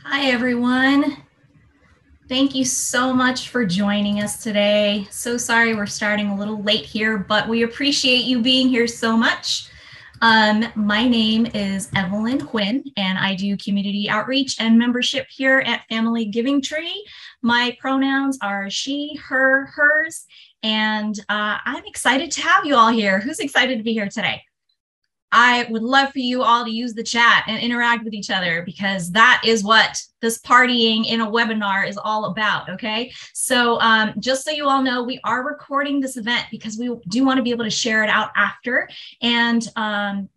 Hi, everyone. Thank you so much for joining us today. So sorry we're starting a little late here, but we appreciate you being here so much. My name is Evelyn Quinn, and I do community outreach and membership here at Family Giving Tree. My pronouns are she, her, hers, and I'm excited to have you all here. Who's excited to be here today? I would love for you all to use the chat and interact with each other, because that is what this partying in a webinar is all about. Okay, so just so you all know, we are recording this event because we do want to be able to share it out after and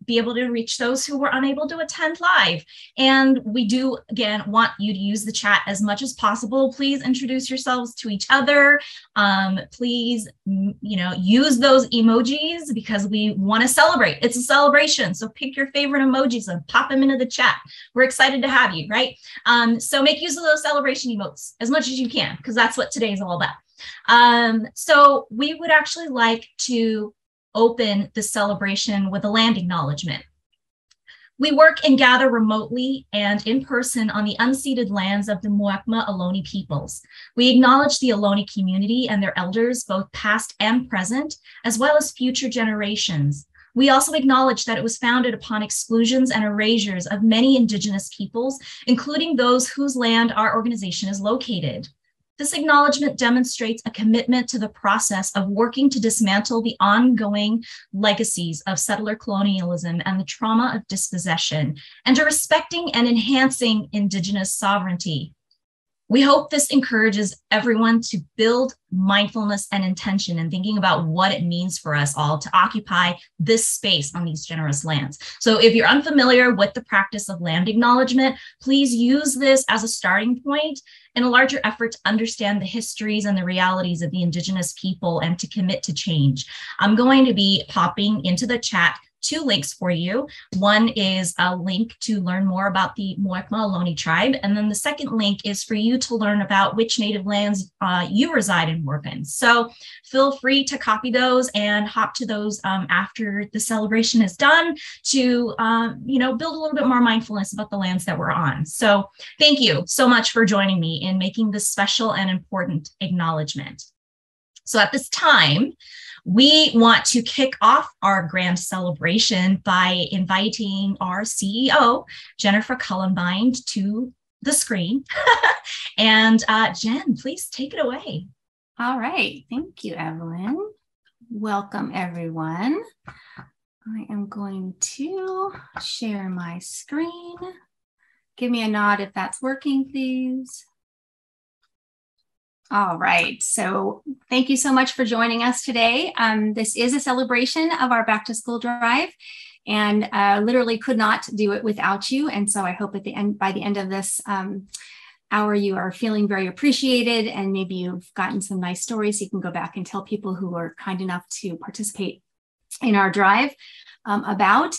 be able to reach those who were unable to attend live. And we do, again, want you to use the chat as much as possible. Please introduce yourselves to each other. Please, use those emojis because we want to celebrate. It's a celebration. So pick your favorite emojis and pop them into the chat. We're excited to have you, right? So make use of those celebration emotes as much as you can, because that's what today is all about. So we would actually like to open the celebration with a land acknowledgement. We work and gather remotely and in person on the unceded lands of the Muwekma Ohlone peoples. We acknowledge the Ohlone community and their elders, both past and present, as well as future generations. We also acknowledge that it was founded upon exclusions and erasures of many Indigenous peoples, including those whose land our organization is located. This acknowledgement demonstrates a commitment to the process of working to dismantle the ongoing legacies of settler colonialism and the trauma of dispossession, and to respecting and enhancing Indigenous sovereignty. We hope this encourages everyone to build mindfulness and intention in thinking about what it means for us all to occupy this space on these generous lands. So if you're unfamiliar with the practice of land acknowledgement, please use this as a starting point in a larger effort to understand the histories and the realities of the Indigenous people and to commit to change. I'm going to be popping into the chat two links for you. One is a link to learn more about the Muwekma Ohlone tribe. And then the second link is for you to learn about which native lands you reside and work in. So feel free to copy those and hop to those after the celebration is done to, build a little bit more mindfulness about the lands that we're on. So thank you so much for joining me in making this special and important acknowledgement. So at this time, we want to kick off our grand celebration by inviting our CEO, Jennifer Columbine, to the screen. And Jen, please take it away. All right. Thank you, Evelyn. Welcome, everyone. I am going to share my screen. Give me a nod if that's working, please. All right, so thank you so much for joining us today. This is a celebration of our back to school drive, and literally could not do it without you. And so I hope by the end of this hour, you are feeling very appreciated, and maybe you've gotten some nice stories you can go back and tell people who are kind enough to participate in our drive about.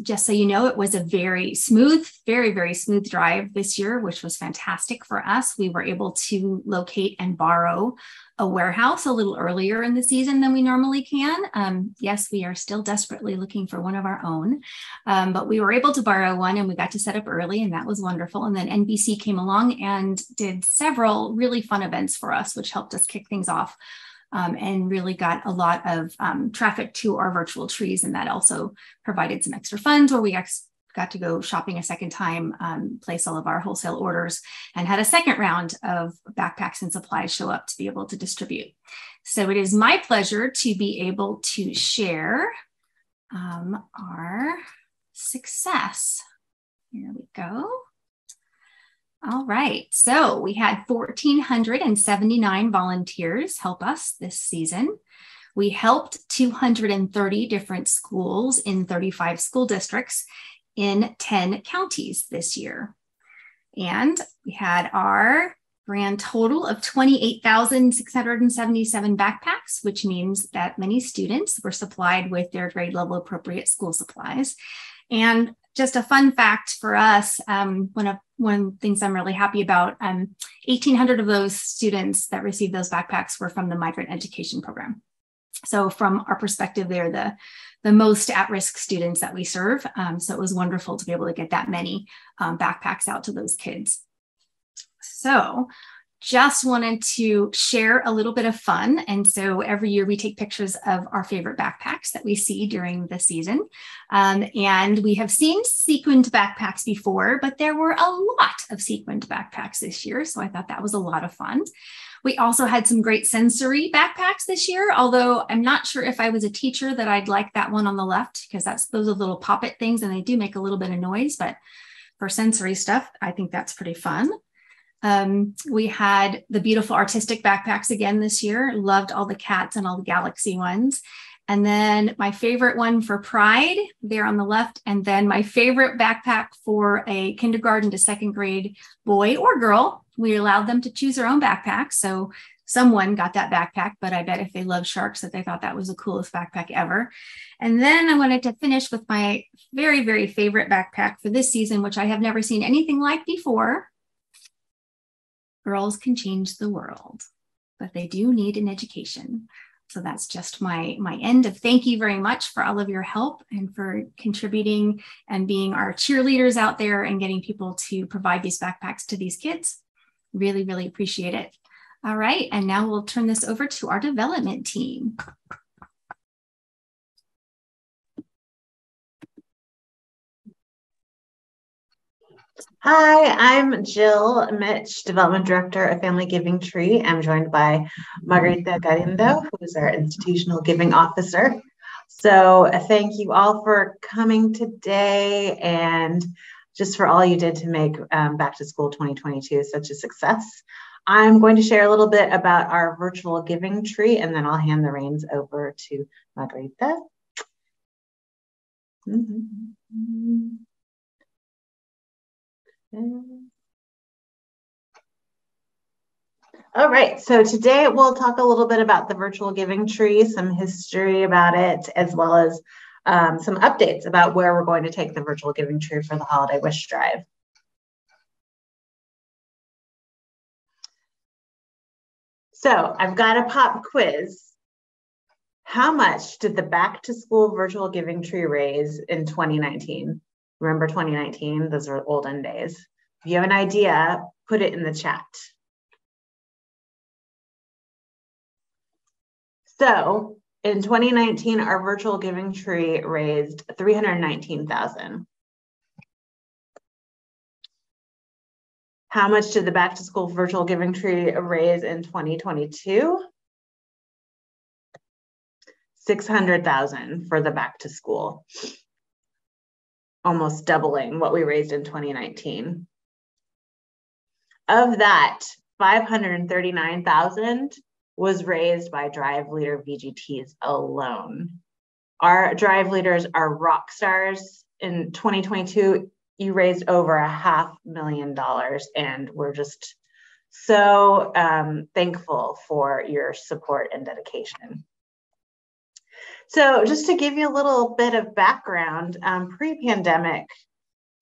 Just so you know, it was a very smooth, very smooth drive this year, which was fantastic for us. We were able to locate and borrow a warehouse a little earlier in the season than we normally can. Yes, we are still desperately looking for one of our own, but we were able to borrow one and we got to set up early, and that was wonderful. And then NBC came along and did several really fun events for us, which helped us kick things off. And really got a lot of traffic to our virtual trees. And that also provided some extra funds where we got to go shopping a second time, place all of our wholesale orders, and had a second round of backpacks and supplies show up to be able to distribute. So it is my pleasure to be able to share our success. Here we go. All right, so we had 1,479 volunteers help us this season. We helped 230 different schools in 35 school districts in 10 counties this year. And we had our grand total of 28,677 backpacks, which means that many students were supplied with their grade level appropriate school supplies. And just a fun fact for us, one of the things I'm really happy about, 1,800 of those students that received those backpacks were from the migrant education program. So from our perspective, they're the most at-risk students that we serve. So it was wonderful to be able to get that many backpacks out to those kids. So just wanted to share a little bit of fun. And so every year we take pictures of our favorite backpacks that we see during the season. And we have seen sequined backpacks before, but there were a lot of sequined backpacks this year. So I thought that was a lot of fun. We also had some great sensory backpacks this year, although I'm not sure if I was a teacher that I'd like that one on the left, because those are little pop-it things and they do make a little bit of noise, but for sensory stuff, I think that's pretty fun. We had the beautiful artistic backpacks again this year. Loved all the cats and all the galaxy ones. And then my favorite one for Pride there on the left. And then my favorite backpack for a kindergarten to second grade boy or girl. We allowed them to choose their own backpack. So someone got that backpack, but I bet if they love sharks that they thought that was the coolest backpack ever. And then I wanted to finish with my very, very favorite backpack for this season, which I have never seen anything like before. Girls can change the world, but they do need an education. So that's just my end of thank you very much for all of your help and for contributing and being our cheerleaders out there and getting people to provide these backpacks to these kids. Really, really appreciate it. All right, and now we'll turn this over to our development team. Hi, I'm Jill Mitch, Development Director of Family Giving Tree. I'm joined by Margarita Galindo, who is our Institutional Giving Officer. So thank you all for coming today and just for all you did to make Back to School 2022 such a success. I'm going to share a little bit about our virtual giving tree, and then I'll hand the reins over to Margarita. All right, so today we'll talk a little bit about the virtual giving tree, some history about it, as well as some updates about where we're going to take the virtual giving tree for the Holiday Wish Drive. So I've got a pop quiz. How much did the Back to School virtual giving tree raise in 2019? Remember 2019? Those are olden days. If you have an idea, put it in the chat. So in 2019, our virtual giving tree raised $319,000. How much did the Back to School virtual giving tree raise in 2022? $600,000 for the Back to School, almost doubling what we raised in 2019. Of that, $539,000 was raised by Drive Leader VGTs alone. Our Drive Leaders are rock stars. In 2022, you raised over $500,000, and we're just so thankful for your support and dedication. So just to give you a little bit of background, pre-pandemic,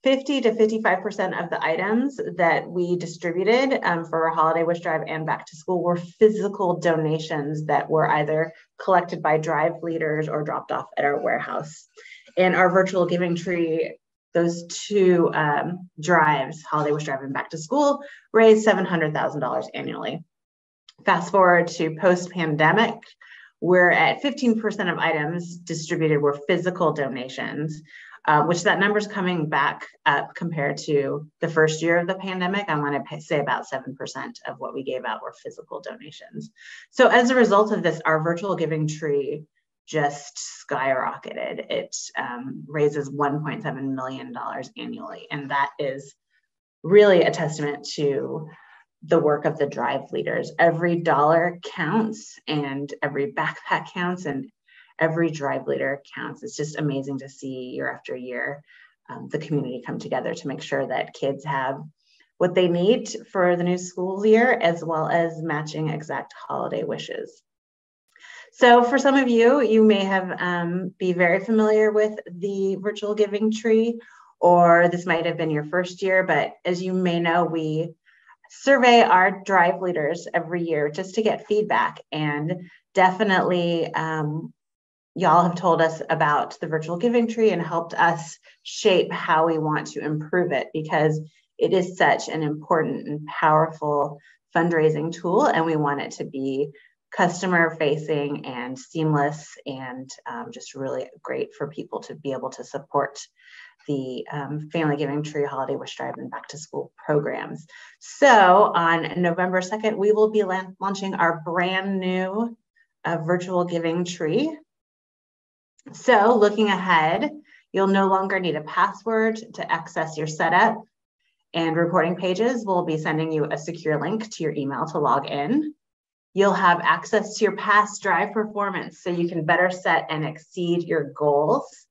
50 to 55% of the items that we distributed for our Holiday Wish Drive and Back to School were physical donations that were either collected by Drive Leaders or dropped off at our warehouse. In our virtual giving tree, those two drives, Holiday Wish Drive and Back to School, raised $700,000 annually. Fast forward to post-pandemic, we're at 15% of items distributed were physical donations, which that number's coming back up compared to the first year of the pandemic. I want to say about 7% of what we gave out were physical donations. So as a result of this, our virtual giving tree just skyrocketed. It raises $1.7 million annually. And that is really a testament to the work of the Drive Leaders. Every dollar counts, and every backpack counts, and every Drive Leader counts. It's just amazing to see year after year the community come together to make sure that kids have what they need for the new school year, as well as matching exact holiday wishes. So for some of you, you may have be very familiar with the virtual giving tree, or this might have been your first year, but as you may know, we survey our Drive Leaders every year just to get feedback and definitely, y'all have told us about the virtual giving tree and helped us shape how we want to improve it, because it is such an important and powerful fundraising tool, and we want it to be customer facing and seamless, and just really great for people to be able to support the Family Giving Tree, Holiday Wish Drive, and Back to School programs. So on November 2nd, we will be launching our brand new virtual giving tree. So looking ahead, you'll no longer need a password to access your setup and reporting pages. We'll be sending you a secure link to your email to log in. You'll have access to your past drive performance so you can better set and exceed your goals.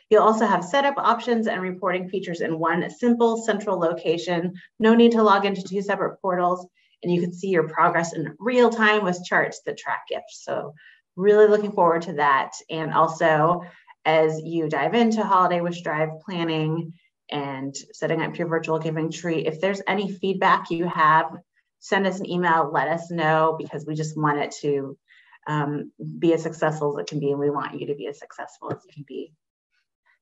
You'll also have setup options and reporting features in one simple central location. No need to log into 2 separate portals, and you can see your progress in real time with charts that track gifts. So really looking forward to that. And also, as you dive into Holiday Wish Drive planning and setting up your virtual giving tree, if there's any feedback you have, send us an email, let us know, because we just want it to be as successful as it can be, and we want you to be as successful as you can be.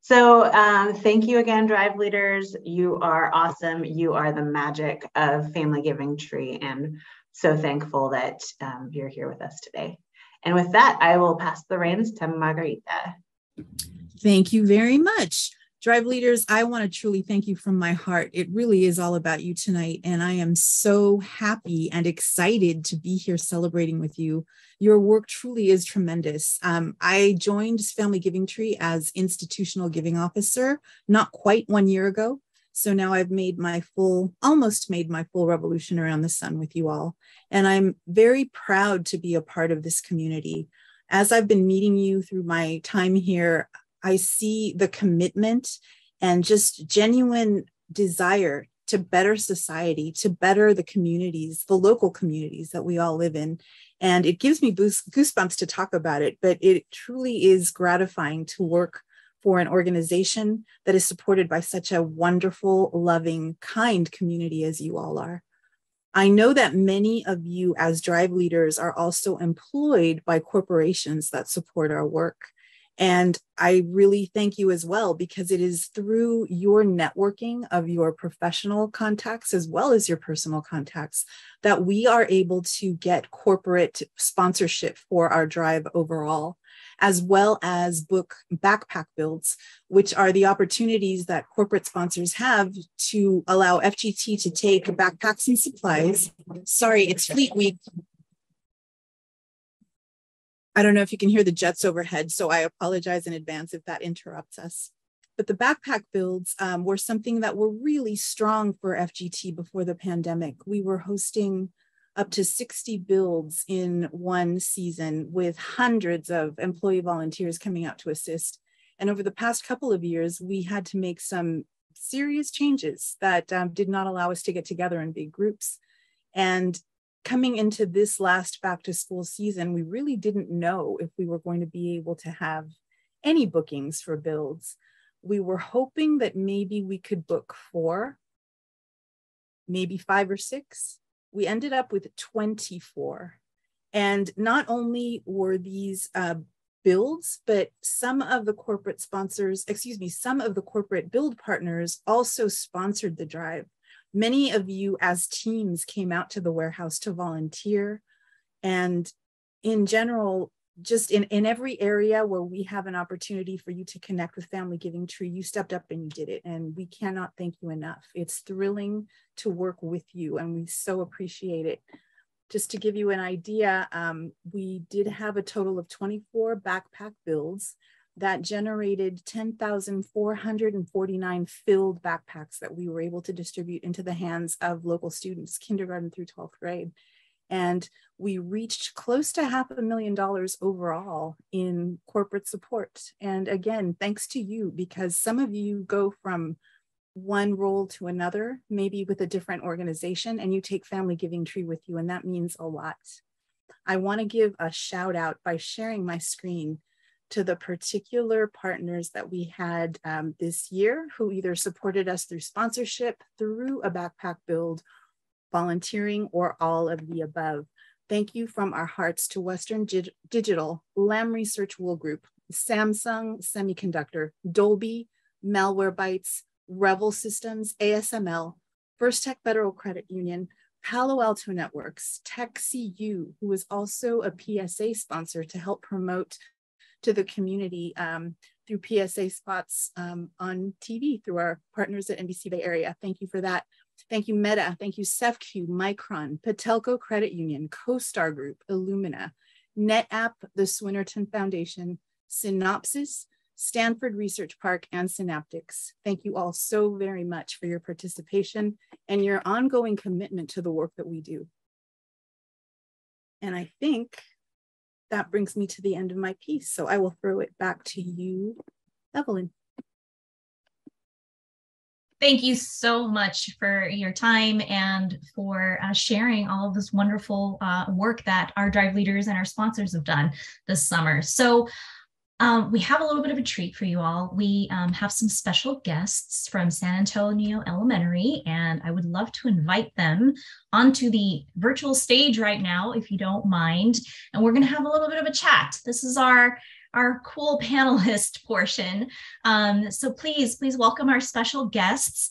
So thank you again, Drive Leaders. You are awesome. You are the magic of Family Giving Tree, and so thankful that you're here with us today. And with that, I will pass the reins to Margarita. Thank you very much. Drive Leaders, I want to truly thank you from my heart. It really is all about you tonight, and I am so happy and excited to be here celebrating with you. Your work truly is tremendous. I joined Family Giving Tree as Institutional Giving Officer not quite 1 year ago. So now I've almost made my full revolution around the sun with you all. And I'm very proud to be a part of this community. As I've been meeting you through my time here, I see the commitment and just genuine desire to better society, to better the communities, the local communities that we all live in. And it gives me goosebumps to talk about it, but it truly is gratifying to work for an organization that is supported by such a wonderful, loving, kind community as you all are. I know that many of you as Drive Leaders are also employed by corporations that support our work. And I really thank you as well, because it is through your networking of your professional contacts as well as your personal contacts that we are able to get corporate sponsorship for our drive overall, as well as book backpack builds, which are the opportunities that corporate sponsors have to allow FGT to take backpacks and supplies. Sorry, it's Fleet Week. I don't know if you can hear the jets overhead, so I apologize in advance if that interrupts us. But the backpack builds were something that were really strong for FGT before the pandemic. We were hosting up to 60 builds in one season with hundreds of employee volunteers coming out to assist. And over the past couple of years, we had to make some serious changes that did not allow us to get together in big groups. And coming into this last back to school season, we really didn't know if we were going to be able to have any bookings for builds. We were hoping that maybe we could book 4, maybe 5 or 6. We ended up with 24. And not only were these builds, but some of the corporate build partners also sponsored the drive. Many of you as teams came out to the warehouse to volunteer. And in general, just in every area where we have an opportunity for you to connect with Family Giving Tree, you stepped up and you did it. And we cannot thank you enough. It's thrilling to work with you, and we so appreciate it. Just to give you an idea, we did have a total of 24 backpack builds that generated 10,449 filled backpacks that we were able to distribute into the hands of local students, kindergarten through 12th grade. And we reached close to $500,000 overall in corporate support. And again, thanks to you, because some of you go from one role to another, maybe with a different organization, and you take Family Giving Tree with you, and that means a lot. I want to give a shout out by sharing my screen to the particular partners that we had this year who either supported us through sponsorship, through a backpack build, volunteering, or all of the above. Thank you from our hearts to Western Digital, Lam Research Wool Group, Samsung Semiconductor, Dolby, Malwarebytes, Revel Systems, ASML, First Tech Federal Credit Union, Palo Alto Networks, TechCU, who is also a PSA sponsor to help promote to the community through PSA spots on TV through our partners at NBC Bay Area. Thank you for that. Thank you, Meta. Thank you, SEFCU, Micron, Patelco Credit Union, CoStar Group, Illumina, NetApp, the Swinnerton Foundation, Synopsys, Stanford Research Park, and Synaptics. Thank you all so very much for your participation and your ongoing commitment to the work that we do. And I think that brings me to the end of my piece. So I will throw it back to you, Evelyn. Thank you so much for your time and for sharing all of this wonderful work that our Drive leaders and our sponsors have done this summer. So we have a little bit of a treat for you all. We have some special guests from San Antonio Elementary, and I would love to invite them onto the virtual stage right now, if you don't mind. And we're going to have a little bit of a chat. This is our cool panelist portion. So please welcome our special guests.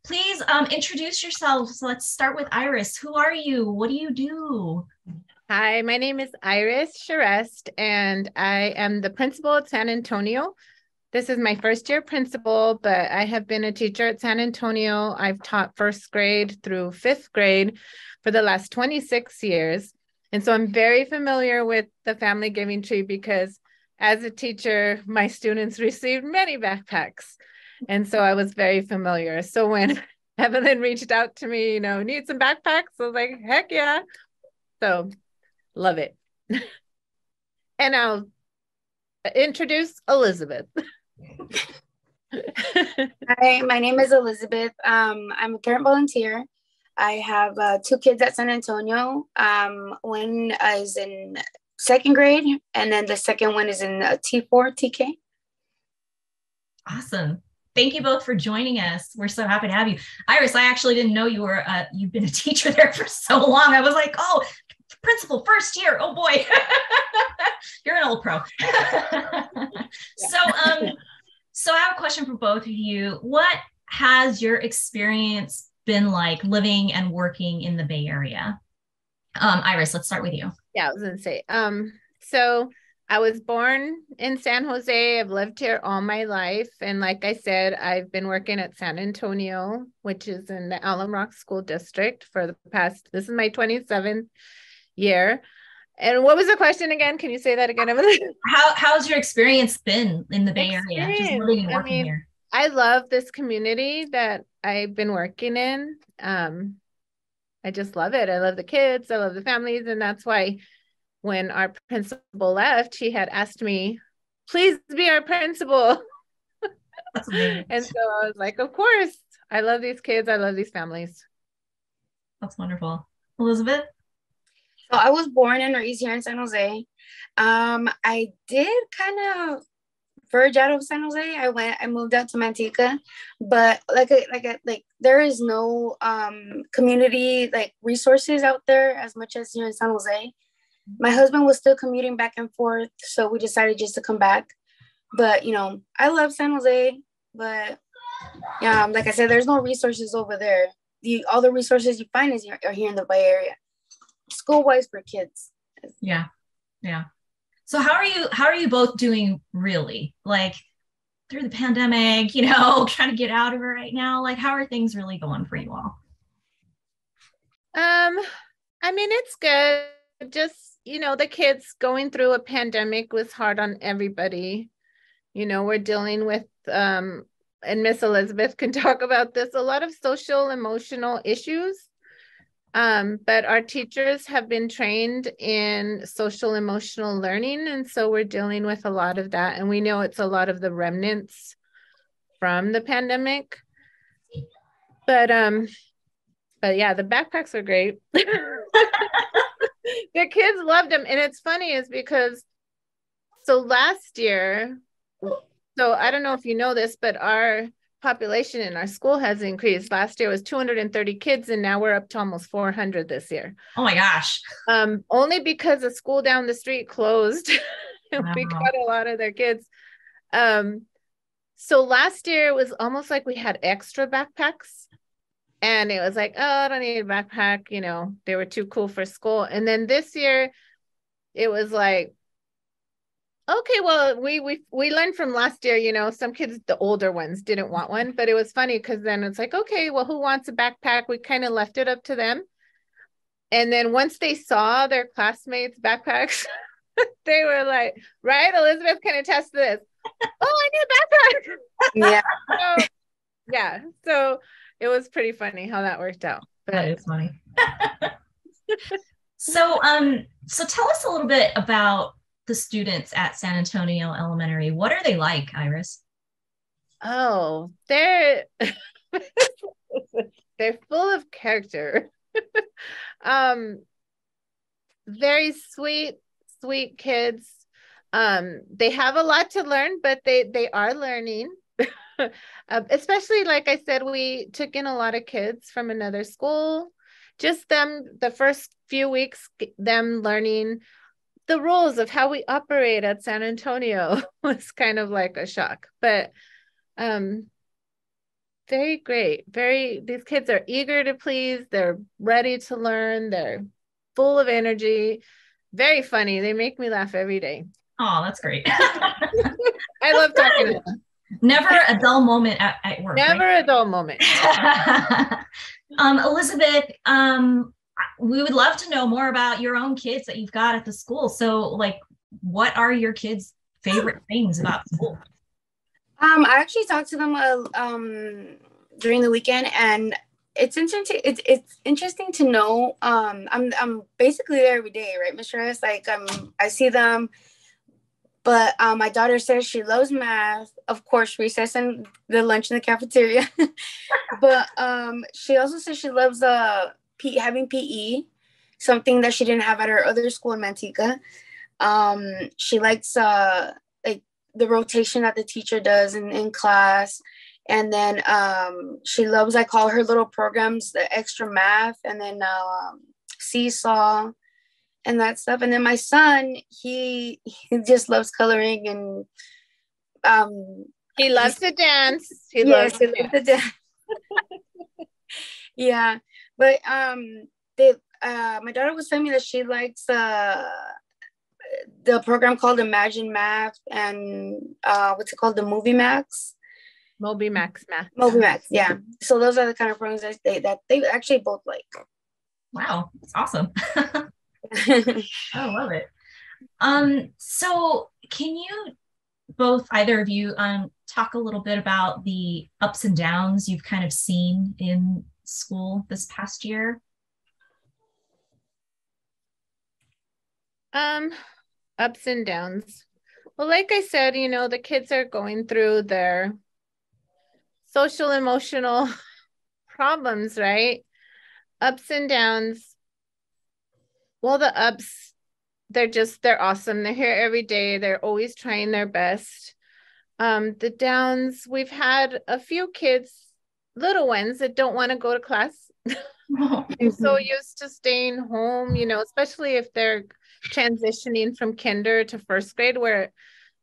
Please introduce yourselves. Let's start with Iris. Who are you? What do you do? Hi, my name is Iris Charest, and I am the principal at San Antonio. This is my first year principal, but I have been a teacher at San Antonio. I've taught first grade through fifth grade for the last 26 years. And so I'm very familiar with the family giving tree because as a teacher, my students received many backpacks. And so I was very familiar. So when Evelyn reached out to me, need some backpacks, I was like, heck yeah. So love it. And I'll introduce Elizabeth. Hi, my name is Elizabeth. I'm a parent volunteer. I have 2 kids at San Antonio. One is in second grade, and then the second one is in T4, TK. Awesome. Thank you both for joining us. We're so happy to have you. Iris, I actually didn't know you've been a teacher there for so long. I was like, oh, principal first year. Oh boy. You're an old pro. So I have a question for both of you. What has your experience been like living and working in the Bay Area? Iris, let's start with you. Yeah, I was gonna say, so I was born in San Jose. I've lived here all my life. And like I said, I've been working at San Antonio, which is in the Alum Rock School District for the past, this is my 27th year. And what was the question again? Can you say that again? How's your experience been in the Bay Area, just living and working here? I love this community that I've been working in. I just love it. I love the kids. I love the families. And that's why when our principal left, she had asked me, please be our principal. That's amazing. And so I was like, of course, I love these kids. I love these families. That's wonderful. Elizabeth? So I was born and raised here in San Jose. I did kind of verge out of San Jose. I moved out to Manteca, but like there is no community like resources out there as much as here in San Jose. My husband was still commuting back and forth, so we decided just to come back. But I love San Jose, but yeah, like I said, there's no resources over there. All the resources you find are here in the Bay Area, school-wise for kids. Yeah. So how are you both doing really? Like through the pandemic, trying to get out of it right now? Like how are things really going for you all? I mean, it's good. Just, the kids going through a pandemic was hard on everybody. We're dealing with, and Miss Elizabeth can talk about this, a lot of social, emotional issues. But our teachers have been trained in social emotional learning. And so we're dealing with a lot of that. And we know it's a lot of the remnants from the pandemic. But yeah, the backpacks are great. The kids loved them. And it's funny is because, so last year, so I don't know if you know this, but our population in our school has increased. Last year was 230 kids, and now we're up to almost 400 this year. Oh my gosh. Only because a school down the street closed. Wow. We got a lot of their kids. So last year it was almost like we had extra backpacks, and it was like, oh, I don't need a backpack. You know, they were too cool for school. And then this year it was like, okay, well, we learned from last year, you know, some kids, the older ones, didn't want one, but it was funny because then it's like, okay, well, who wants a backpack? We kind of left it up to them. And then once they saw their classmates' backpacks, they were like, right, Elizabeth can attest to this. Oh, I need a backpack. Yeah. So, yeah. So it was pretty funny how that worked out. But That is funny. So tell us a little bit about the students at San Antonio Elementary. What are they like, Iris? oh, they're they're full of character. Very sweet kids. They have a lot to learn, but they are learning. Especially, like I said, we took in a lot of kids from another school. Just them, the first few weeks, them learning the rules of how we operate at San Antonio was kind of like a shock. But very great. These kids are eager to please. They're ready to learn. They're full of energy. Very funny. They make me laugh every day. Oh, that's great. I love talking to them. Never a dull moment at work. Never right? a dull moment. Elizabeth, we would love to know more about your own kids that you've got at the school. So, like, what are your kids' favorite things about school? I actually talked to them during the weekend, and it's interesting. It's interesting to know. I'm basically there every day, right, Miss Reyes? Like, I see them. But my daughter says she loves math, of course, recess and the lunch in the cafeteria. But she also says she loves having PE, something that she didn't have at her other school in Manteca. She likes like the rotation that the teacher does in class. And then she loves, I call her little programs, the extra math, and then seesaw and that stuff. And then my son, he just loves coloring, and he loves to dance. He loves to dance. Yeah, but my daughter was telling me that she likes the program called Imagine Math, and what's it called, the Movie Max. Moby Max Math. Moby Max, yeah. So those are the kind of programs that they actually both like. Wow, that's awesome. I love it. So can you both, either of you, talk a little bit about the ups and downs you've kind of seen in school this past year? Ups and downs. Well, like I said, you know, the kids are going through their social emotional problems, right? Ups and downs. Well, the ups, they're awesome. They're here every day. They're always trying their best. The downs, we've had a few kids, little ones, that don't want to go to class. They're so used to staying home, you know, especially if they're transitioning from kinder to first grade, where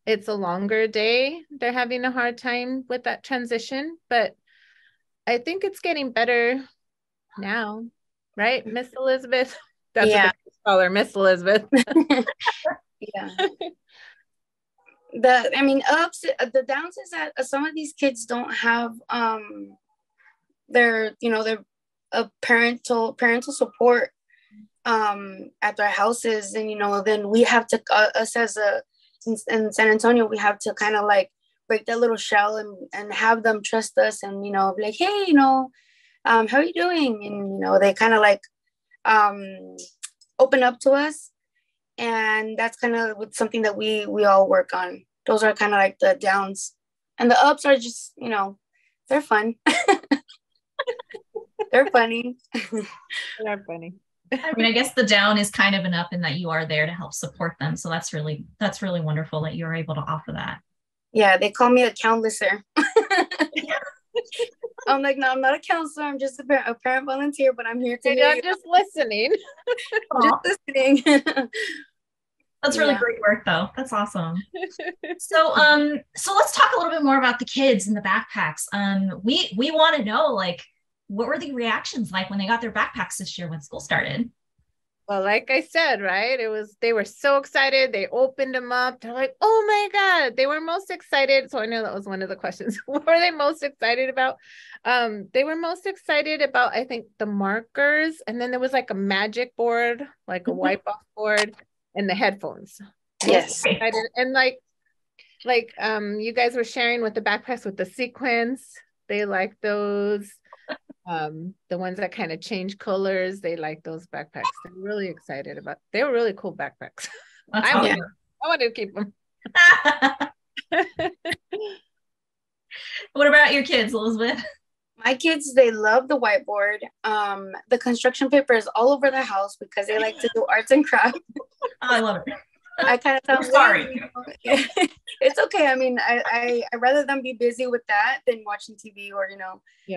it's a longer day. They're having a hard time with that transition, but I think it's getting better now, right, Miss Elizabeth? That's what they call her, Miss Elizabeth. Yeah. The downs is that some of these kids don't have their parental support at their houses, and then we have to us as in San Antonio, we have to kind of like break that little shell and have them trust us, and be like, hey, how are you doing? And they kind of like open up to us, and that's kind of something that we all work on. Those are kind of like the downs, and the ups are just they're fun. They're funny. They're funny. I mean, I guess the down is kind of an up in that you are there to help support them. So that's really wonderful that you're able to offer that. Yeah, they call me a counselor. I'm like, no, I'm not a counselor. I'm just a parent volunteer, but I'm here to And hear I'm you. just listening. Just listening. That's really Yeah. great work though. That's awesome. So let's talk a little bit more about the kids and the backpacks. We want to know, like, what were the reactions like when they got their backpacks this year when school started? Well, like I said, right? They were so excited. They opened them up. They're like, oh my God. They were most excited. So I know that was one of the questions. What were they most excited about? They were most excited about, I think, the markers. And then there was like a magic board, like a wipe off board, and the headphones. Yes. And like you guys were sharing with the backpacks with the sequins. They like those. The ones that kind of change colors, they like those backpacks. They're really excited about. They were really cool backpacks. I wanted to keep them. What about your kids, Elizabeth? My kids, they love the whiteboard. The construction paper is all over the house because they like to do arts and crafts. Oh, I love it. I kind of tell them, sorry. It's okay. I mean, I rather them be busy with that than watching TV or,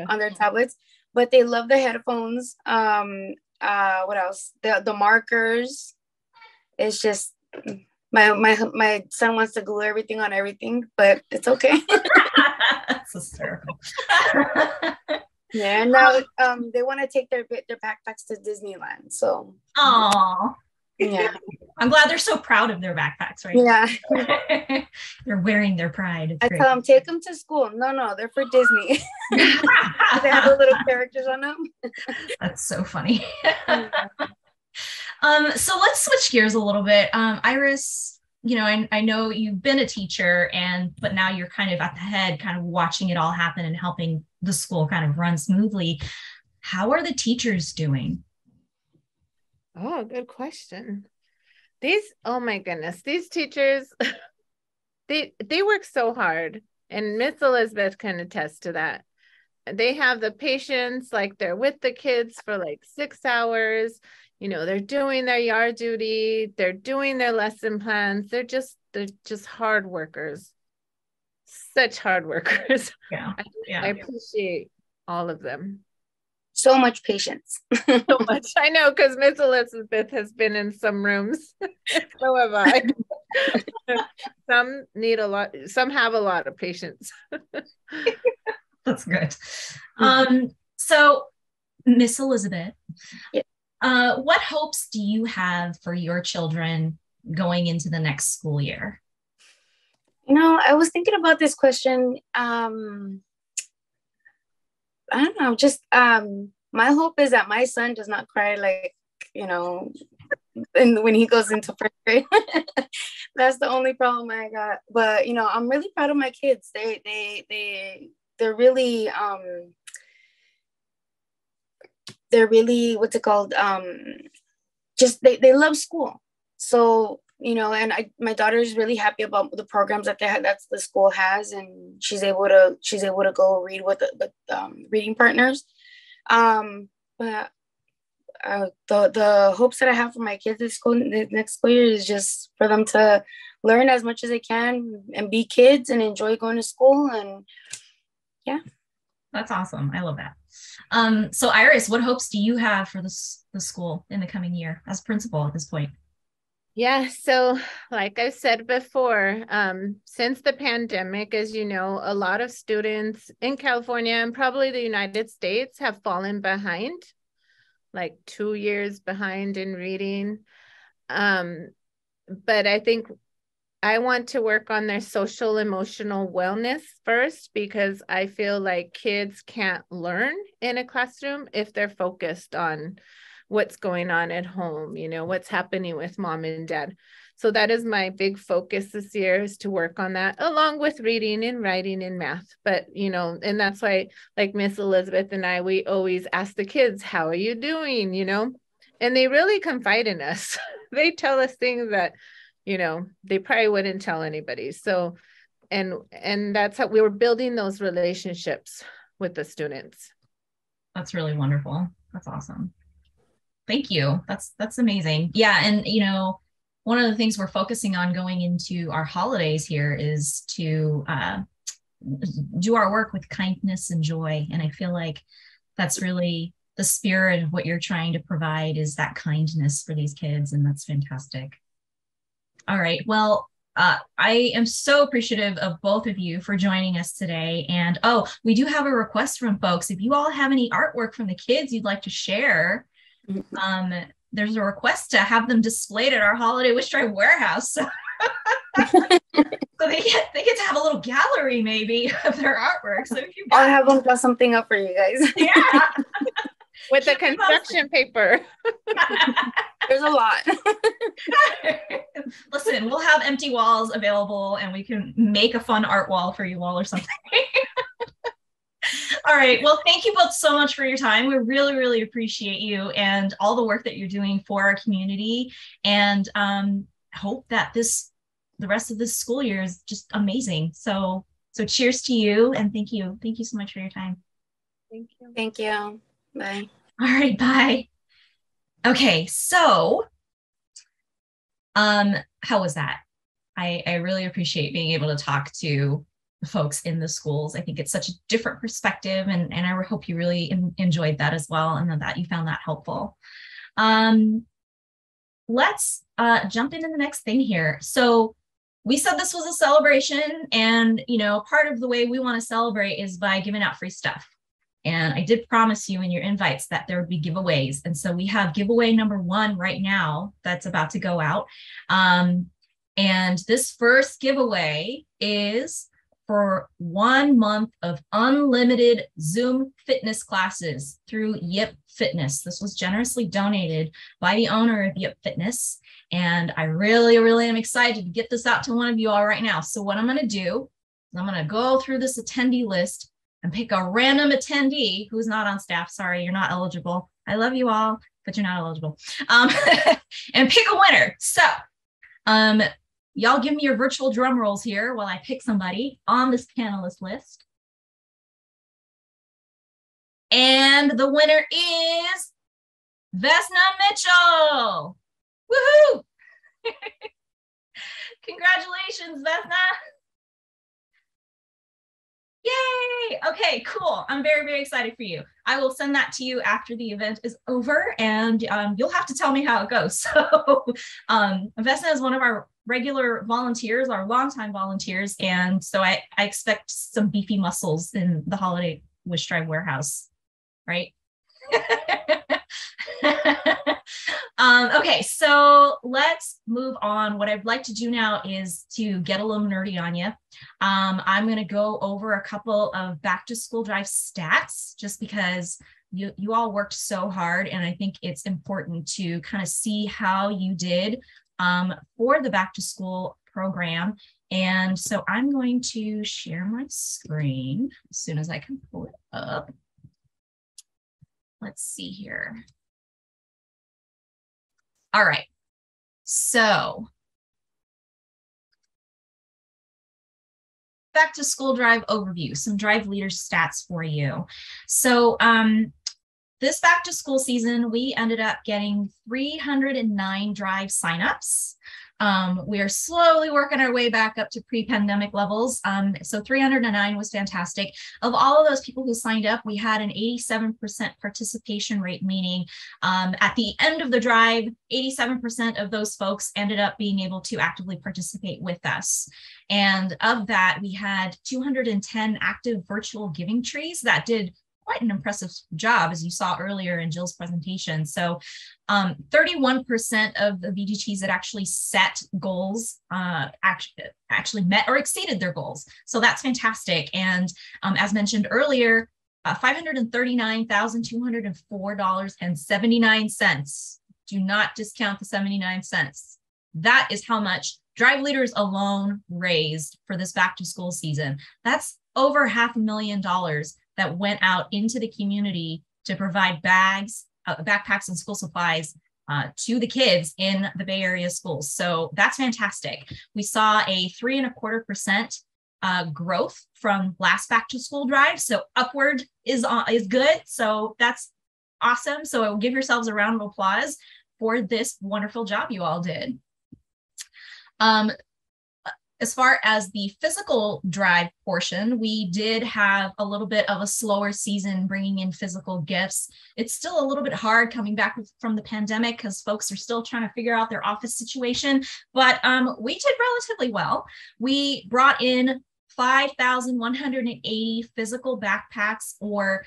on their tablets. But they love the headphones. What else? The markers. It's just my son wants to glue everything on everything, but it's okay. That's hysterical. Yeah, and now they want to take their backpacks to Disneyland. So. Oh. Yeah. I'm glad they're so proud of their backpacks, right? Yeah. They're wearing their pride. It's I great. tell them, take them to school. No, they're for Disney. They have the little characters on them. That's so funny. So let's switch gears a little bit. Iris, I know you've been a teacher but now you're kind of at the head, kind of watching it all happen and helping the school kind of run smoothly. How are the teachers doing? Oh, good question. Oh my goodness, these teachers, they work so hard, and Miss Elizabeth can attest to that. They have the patience, like they're with the kids for like 6 hours. They're doing their yard duty. They're doing their lesson plans. They're just hard workers. Such hard workers. Yeah. I appreciate all of them. So much patience. So much. I know, because Miss Elizabeth has been in some rooms. So have I. Some need a lot. Some have a lot of patience. That's good. So, Miss Elizabeth, what hopes do you have for your children going into the next school year? I was thinking about this question. I don't know, just my hope is that my son does not cry like, and when he goes into first grade. That's the only problem I got. But I'm really proud of my kids. They're really what's it called? Just they love school. So and my daughter is really happy about the programs that that the school has, and she's able to go read with the reading partners. But the hopes that I have for my kids the next school year is just for them to learn as much as they can and be kids and enjoy going to school. And yeah, that's awesome. I love that. So Iris, what hopes do you have for the school in the coming year as principal at this point? Yeah, so like I said before, since the pandemic, as you know, a lot of students in California and probably the United States have fallen behind, like 2 years behind in reading. But I think I want to work on their social emotional wellness first, because I feel like kids can't learn in a classroom if they're focused on what's going on at home, what's happening with mom and dad. So that is my big focus this year, is to work on that, along with reading and writing and math. But, and that's why, like Miss Elizabeth and I, we always ask the kids, how are you doing? And they really confide in us. They tell us things that, they probably wouldn't tell anybody. So, and that's how we were building those relationships with the students. That's really wonderful. That's awesome. Thank you. That's amazing. Yeah. And, one of the things we're focusing on going into our holidays here is to do our work with kindness and joy. And I feel like that's really the spirit of what you're trying to provide, is that kindness for these kids. And that's fantastic. All right. Well, I am so appreciative of both of you for joining us today. And we do have a request from folks. If you all have any artwork from the kids you'd like to share, there's a request to have them displayed at our Holiday Wish Drive warehouse. So they get to have a little gallery maybe of their artwork. So if you've got, I'll have them put something up for you guys. Yeah. With the construction paper. There's a lot. Listen, we'll have empty walls available and we can make a fun art wall for you all or something. All right. Well, thank you both so much for your time. We really, really appreciate you and all the work that you're doing for our community, and hope that the rest of this school year is just amazing. So cheers to you, and thank you. Thank you so much for your time. Thank you. Thank you. Bye. All right. Bye. Okay. So, how was that? I really appreciate being able to talk to the folks in the schools. I think it's such a different perspective, and I hope you really enjoyed that as well, and that you found that helpful. Let's jump into the next thing here. So we said this was a celebration, and part of the way we want to celebrate is by giving out free stuff. And I did promise you in your invites that there would be giveaways. And so we have giveaway number 1 right now that's about to go out. And this first giveaway is for 1 month of unlimited Zoom fitness classes through Yip Fitness. This was generously donated by the owner of Yip Fitness. And I really, really am excited to get this out to one of you all right now. So what I'm going to do is I'm going to go through this attendee list and pick a random attendee who's not on staff. Sorry, you're not eligible. I love you all, but you're not eligible. And pick a winner. So y'all give me your virtual drum rolls here while I pick somebody on this panelist list. And the winner is Vesna Mitchell. Woohoo! Congratulations, Vesna. Yay! Okay, cool. I'm very, very excited for you. I will send that to you after the event is over, and you'll have to tell me how it goes. So Vesna is one of our regular volunteers, our longtime volunteers, and so I expect some beefy muscles in the Holiday Wish Drive warehouse, right? Okay, so let's move on. What I'd like to do now is to get a little nerdy on you. I'm going to go over a couple of back to school drive stats, just because you all worked so hard, and I think it's important to kind of see how you did for the back to school program. And so I'm going to share my screen as soon as I can pull it up. Let's see here. All right, so back to school drive overview, some drive leader stats for you. So this back to school season, we ended up getting 309 drive signups. We are slowly working our way back up to pre-pandemic levels. So 309 was fantastic. Of all of those people who signed up, we had an 87% participation rate, meaning at the end of the drive, 87% of those folks ended up being able to actively participate with us. And of that, we had 210 active virtual giving trees that did quite an impressive job, as you saw earlier in Jill's presentation. So 31% of the VGTs that actually set goals actually met or exceeded their goals. So that's fantastic. And as mentioned earlier, $539,204.79. Do not discount the 79 cents. That is how much drive leaders alone raised for this back to school season. That's over $500,000 that went out into the community to provide bags, backpacks, and school supplies to the kids in the Bay Area schools. So that's fantastic. We saw a 3.25% growth from last back to school drive. So upward is good. So that's awesome. So give yourselves a round of applause for this wonderful job you all did. As far as the physical drive portion, we did have a little bit of a slower season bringing in physical gifts. It's still a little bit hard coming back from the pandemic because folks are still trying to figure out their office situation, but we did relatively well. We brought in 5,180 physical backpacks or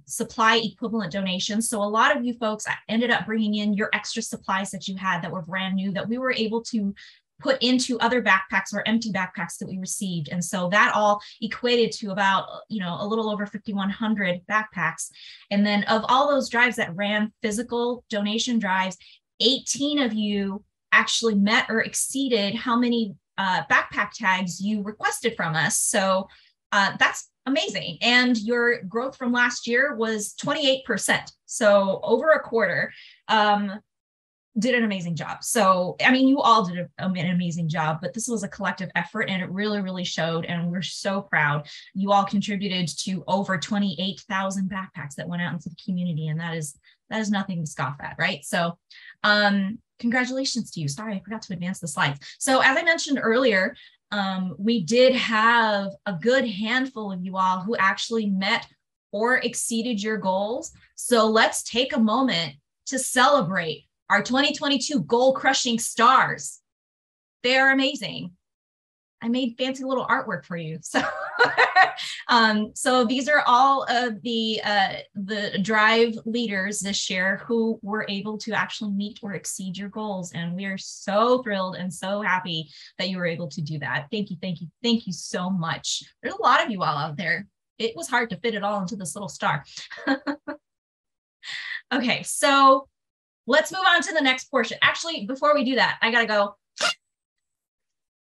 supply equivalent donations. So a lot of you folks ended up bringing in your extra supplies that you had that were brand new that we were able to put into other backpacks or empty backpacks that we received. And so that all equated to about, a little over 5,100 backpacks. And then of all those drives that ran physical donation drives, 18 of you actually met or exceeded how many backpack tags you requested from us. So that's amazing. And your growth from last year was 28%. So over a quarter. Did an amazing job. So, I mean, you all did an amazing job, but this was a collective effort and it really, really showed. And we're so proud. You all contributed to over 28,000 backpacks that went out into the community. And that is nothing to scoff at, right? So, congratulations to you. Sorry, I forgot to advance the slides. So as I mentioned earlier, we did have a good handful of you all who actually met or exceeded your goals. So let's take a moment to celebrate our 2022 goal crushing stars. They are amazing. I made fancy little artwork for you. So, so these are all of the drive leaders this year who were able to actually meet or exceed your goals. And we are so thrilled and so happy that you were able to do that. Thank you, thank you, thank you so much. There's a lot of you all out there. It was hard to fit it all into this little star. Okay, so let's move on to the next portion. Actually, before we do that, I gotta go.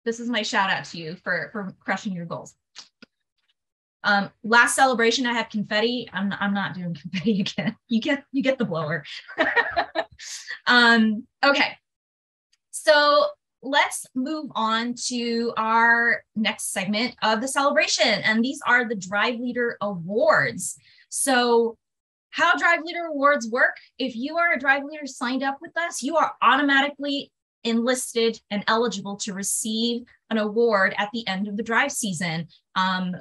This is my shout out to you for crushing your goals. Last celebration, I had confetti. I'm not doing confetti again. You get the blower. Okay, so let's move on to our next segment of the celebration, and these are the Drive Leader Awards. So how Drive Leader Awards work: if you are a Drive Leader signed up with us, you are automatically enlisted and eligible to receive an award at the end of the drive season.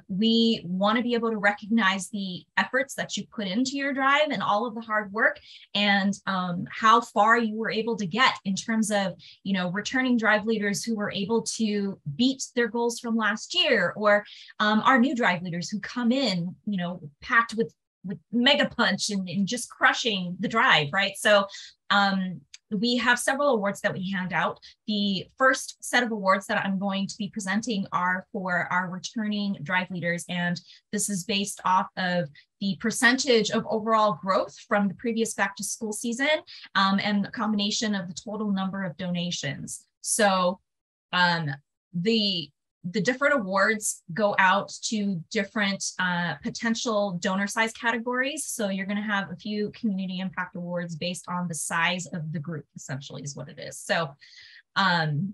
We want to be able to recognize the efforts that you put into your drive and all of the hard work and how far you were able to get in terms of, returning drive leaders who were able to beat their goals from last year, or our new drive leaders who come in, packed with mega punch and just crushing the drive, right? So we have several awards that we hand out. The first set of awards that I'm going to be presenting are for our returning drive leaders, and this is based off of the percentage of overall growth from the previous back to school season and the combination of the total number of donations. So the different awards go out to different potential donor size categories. So you're going to have a few community impact awards based on the size of the group, essentially is what it is. So the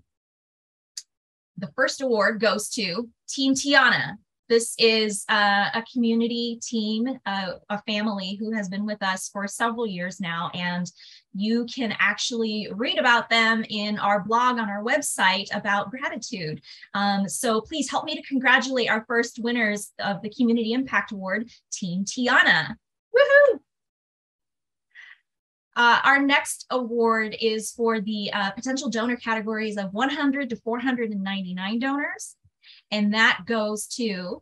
first award goes to Team Tiana. This is a community team, a family who has been with us for several years now, and you can actually read about them in our blog on our website about gratitude. So please help me to congratulate our first winners of the Community Impact Award, Team Tiana. Woohoo! Our next award is for the potential donor categories of 100 to 499 donors. And that goes to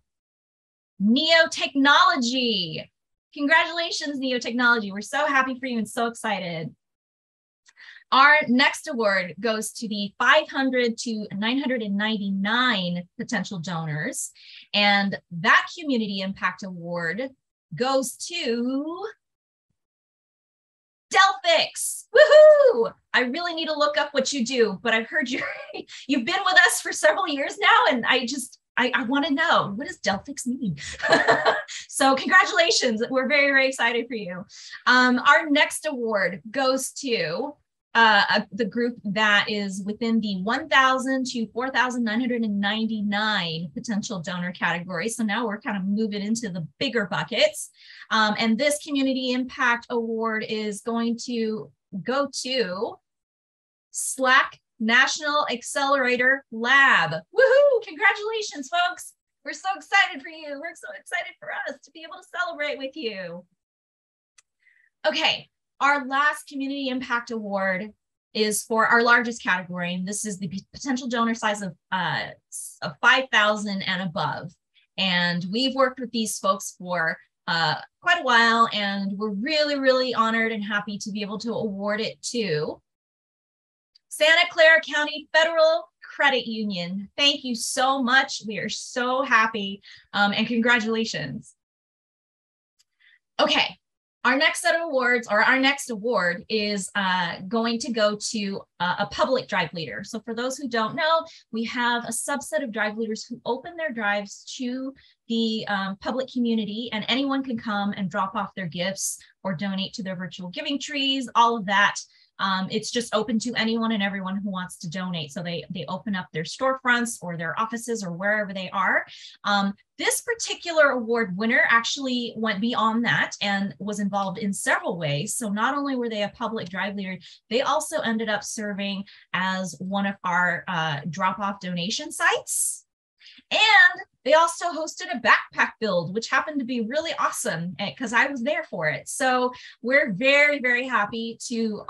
Neotechnology. Congratulations, Neotechnology. We're so happy for you and so excited. Our next award goes to the 500 to 999 potential donors. And that Community Impact Award goes to Delphix. Woohoo! I really need to look up what you do, but I've heard you've been with us for several years now, and I want to know, what does Delphix mean? So congratulations. We're very, very excited for you. Our next award goes to the group that is within the 1,000 to 4,999 potential donor category. So now we're kind of moving into the bigger buckets. And this Community Impact Award is going to go to Slack National Accelerator Lab. Woohoo! Congratulations, folks. We're so excited for you. We're so excited for us to be able to celebrate with you. Okay, our last Community Impact Award is for our largest category, and this is the potential donor size of 5,000 and above. And we've worked with these folks for quite a while, and we're really, really honored and happy to be able to award it to Santa Clara County Federal Credit Union. Thank you so much. We are so happy, and congratulations. Okay, our next set of awards, or our next award, is going to go to a public drive leader. So for those who don't know, we have a subset of drive leaders who open their drives to the public community, and anyone can come and drop off their gifts or donate to their virtual giving trees, all of that. It's just open to anyone and everyone who wants to donate. So they open up their storefronts or their offices or wherever they are. This particular award winner actually went beyond that and was involved in several ways. So not only were they a public drive leader, they also ended up serving as one of our drop-off donation sites. And they also hosted a backpack build, which happened to be really awesome because I was there for it. So we're very, very happy to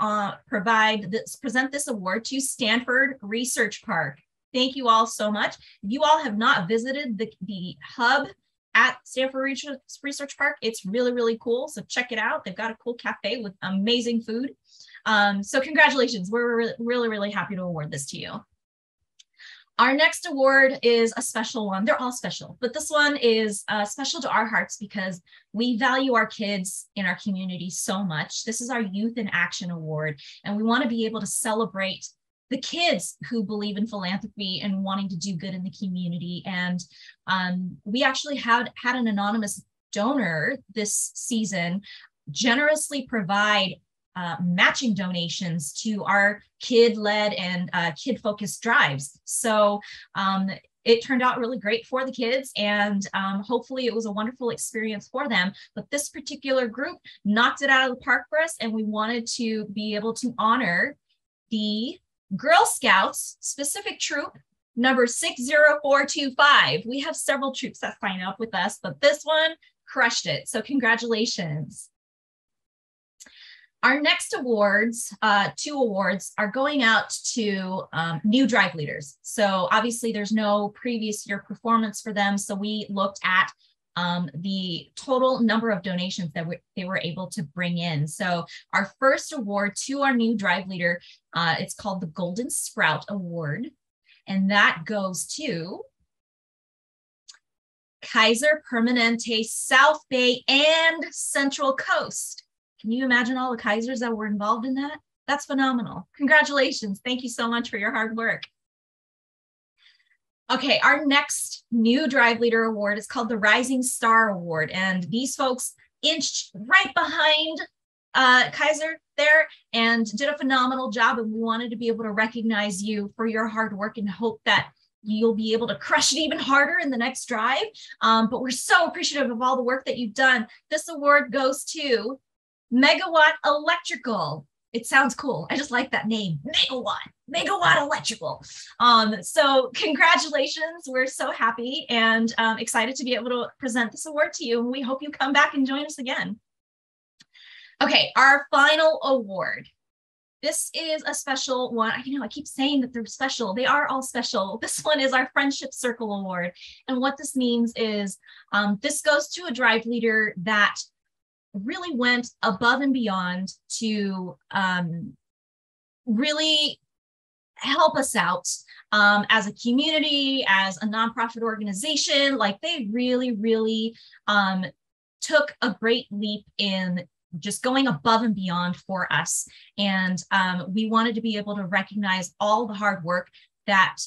present this award to Stanford Research Park. Thank you all so much. If you all have not visited the hub at Stanford Research Park, it's really, really cool. So check it out. They've got a cool cafe with amazing food. So congratulations. We're really, really happy to award this to you. Our next award is a special one. They're all special, but this one is special to our hearts because we value our kids in our community so much. This is our Youth in Action Award, and we want to be able to celebrate the kids who believe in philanthropy and wanting to do good in the community. And we actually had an anonymous donor this season generously provide matching donations to our kid-led and kid-focused drives. So it turned out really great for the kids, and hopefully it was a wonderful experience for them. But this particular group knocked it out of the park for us, and we wanted to be able to honor the Girl Scouts specific troop number 60425. We have several troops that sign up with us, but this one crushed it. So congratulations. Our next awards, 2 awards, are going out to new drive leaders. So obviously there's no previous year performance for them. So we looked at the total number of donations that they were able to bring in. So our first award to our new drive leader, it's called the Golden Sprout Award. And that goes to Kaiser Permanente, South Bay, and Central Coast. Can you imagine all the Kaisers that were involved in that? That's phenomenal. Congratulations. Thank you so much for your hard work. Okay, our next new Drive Leader Award is called the Rising Star Award. And these folks inched right behind Kaiser there and did a phenomenal job. And we wanted to be able to recognize you for your hard work and hope that you'll be able to crush it even harder in the next drive. But we're so appreciative of all the work that you've done. This award goes to Megawatt Electrical. It sounds cool. I just like that name, Megawatt Electrical. So congratulations. We're so happy and excited to be able to present this award to you. And we hope you come back and join us again. Okay, our final award. This is a special one. I keep saying that they're special. They are all special. This one is our Friendship Circle Award. And what this means is this goes to a drive leader that really went above and beyond to really help us out as a community, as a nonprofit organization. Like they really, really took a great leap in just going above and beyond for us. And we wanted to be able to recognize all the hard work that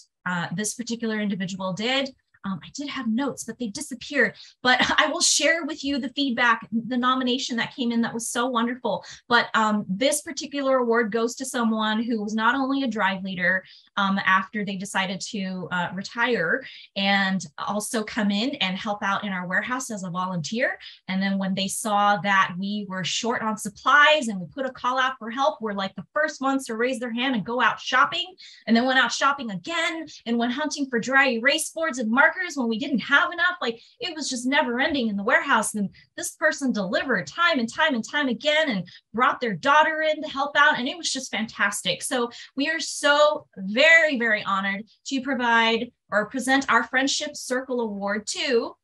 this particular individual did. I did have notes, but they disappeared. But I will share with you the feedback, the nomination that came in that was so wonderful. But this particular award goes to someone who was not only a drive leader, after they decided to retire, and also come in and help out in our warehouse as a volunteer. And then when they saw that we were short on supplies and we put a call out for help, we're like the first ones to raise their hand and go out shopping, and then went out shopping again and went hunting for dry erase boards and markers when we didn't have enough. Like, it was just never ending in the warehouse. And this person delivered time and time and time again and brought their daughter in to help out. And it was just fantastic. So we are so very, very honored to provide or present our Friendship Circle Award to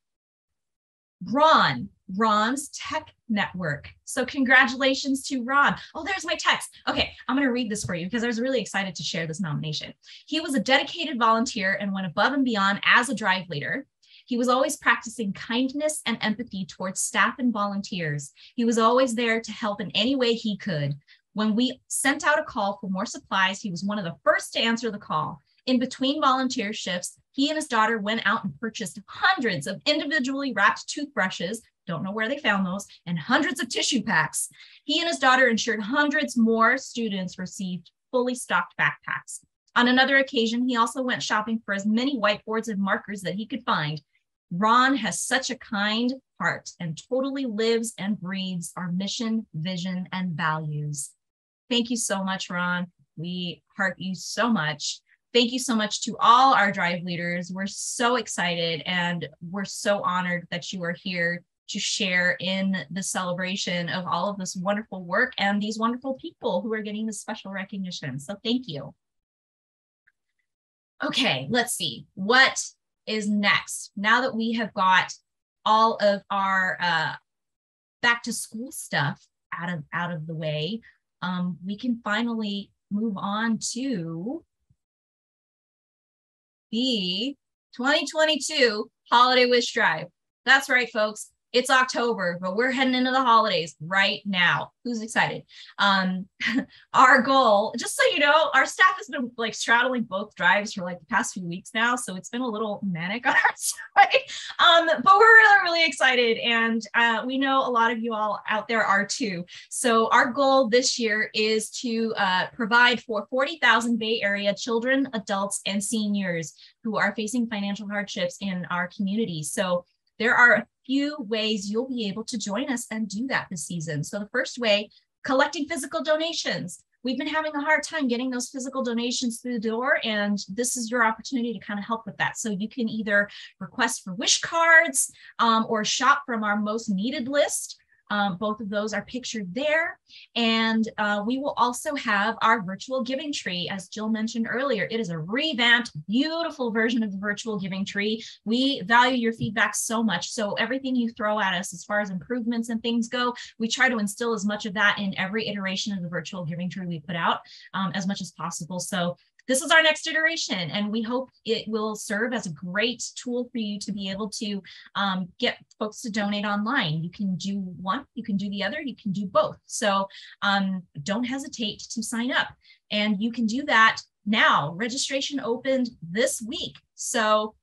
Ron's Tech Network. So congratulations to Ron. Oh, there's my text. Okay, I'm going to read this for you because I was really excited to share this nomination. He was a dedicated volunteer and went above and beyond as a drive leader. He was always practicing kindness and empathy towards staff and volunteers. He was always there to help in any way he could. When we sent out a call for more supplies, he was one of the first to answer the call. In between volunteer shifts, he and his daughter went out and purchased hundreds of individually wrapped toothbrushes, don't know where they found those, and hundreds of tissue packs. He and his daughter ensured hundreds more students received fully stocked backpacks. On another occasion, he also went shopping for as many whiteboards and markers that he could find. Ron has such a kind heart and totally lives and breathes our mission, vision, and values. Thank you so much, Ron. We heart you so much. Thank you so much to all our drive leaders. We're so excited and we're so honored that you are here to share in the celebration of all of this wonderful work and these wonderful people who are getting this special recognition. So thank you. Okay, let's see. What is next? Now that we have got all of our back to school stuff out of the way, we can finally move on to the 2022 Holiday Wish Drive. That's right, folks. It's October, but we're heading into the holidays right now. Who's excited? Our goal, just so you know, our staff has been like straddling both drives for like the past few weeks now, so it's been a little manic on our side. But we're really, really excited, and we know a lot of you all out there are too. So our goal this year is to provide for 40,000 Bay Area children, adults, and seniors who are facing financial hardships in our community. So there are a few ways you'll be able to join us and do that this season. So the first way, collecting physical donations. We've been having a hard time getting those physical donations through the door, and this is your opportunity to kind of help with that. So you can either request for wish cards or shop from our most needed list. Both of those are pictured there. And we will also have our virtual giving tree. As Jill mentioned earlier, it is a revamped, beautiful version of the virtual giving tree. We value your feedback so much. So everything you throw at us as far as improvements and things go, we try to instill as much of that in every iteration of the virtual giving tree we put out as much as possible. So this is our next iteration, and we hope it will serve as a great tool for you to be able to get folks to donate online. You can do one, you can do the other, you can do both. So don't hesitate to sign up, and you can do that now. Registration opened this week. So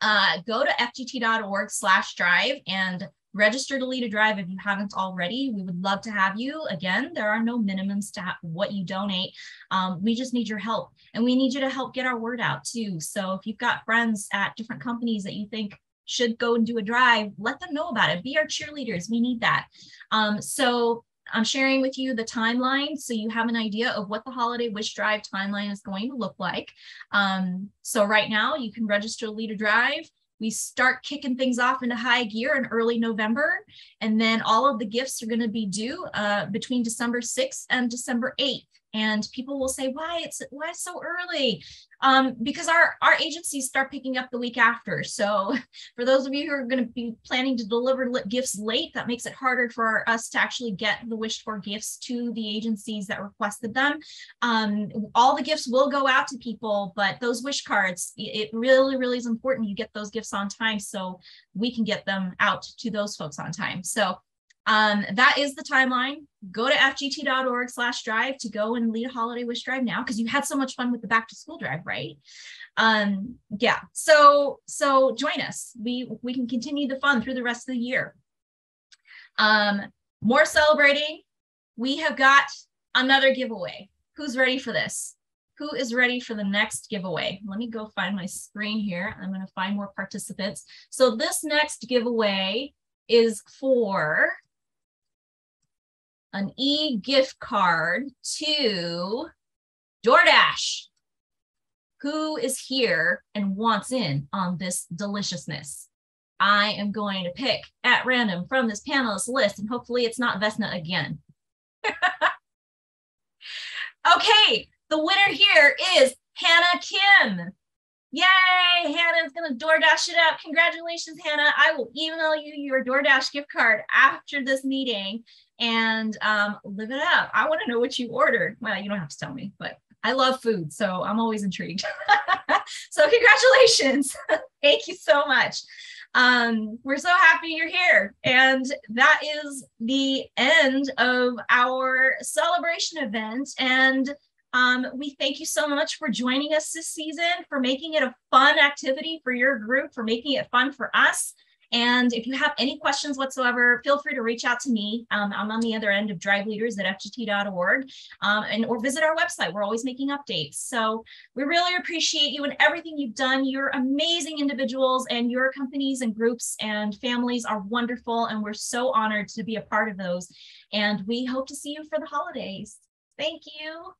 go to fgt.org/drive and register to lead a drive if you haven't already. We would love to have you. Again, there are no minimums to what you donate. We just need your help, and we need you to help get our word out too. So if you've got friends at different companies that you think should go and do a drive, let them know about it. Be our cheerleaders. We need that. So I'm sharing with you the timeline so you have an idea of what the Holiday Wish Drive timeline is going to look like. So right now you can register to lead a drive. We start kicking things off into high gear in early November, and then all of the gifts are going to be due between December 6th and December 8th. And people will say, why so early? Because our agencies start picking up the week after. So for those of you who are going to be planning to deliver gifts late, that makes it harder for us to actually get the wished for gifts to the agencies that requested them. All the gifts will go out to people, but those wish cards, it really, really is important you get those gifts on time so we can get them out to those folks on time. So that is the timeline. Go to fgt.org/drive to go and lead a Holiday Wish Drive now, because you had so much fun with the back to school drive, right? Yeah, so join us. We can continue the fun through the rest of the year. More celebrating. We have got another giveaway. Who's ready for this? who is ready for the next giveaway? Let me go find my screen here. I'm going to find more participants. So this next giveaway is for an e-gift card to DoorDash. Who is here and wants in on this deliciousness? I am going to pick at random from this panelist list, and hopefully it's not Vesna again. Okay, the winner here is Hannah Kim. Yay, Hannah's gonna DoorDash it up. Congratulations, Hannah. I will email you your DoorDash gift card after this meeting and live it up. I wanna know what you ordered. Well, you don't have to tell me, but I love food, so I'm always intrigued. So congratulations. Thank you so much. We're so happy you're here. And that is the end of our celebration event. And we thank you so much for joining us this season, for making it a fun activity for your group, for making it fun for us. And if you have any questions whatsoever, feel free to reach out to me. I'm on the other end of driveleaders@fgt.org, or visit our website. We're always making updates. So we really appreciate you and everything you've done. You're amazing individuals, and your companies and groups and families are wonderful. And we're so honored to be a part of those. And we hope to see you for the holidays. Thank you.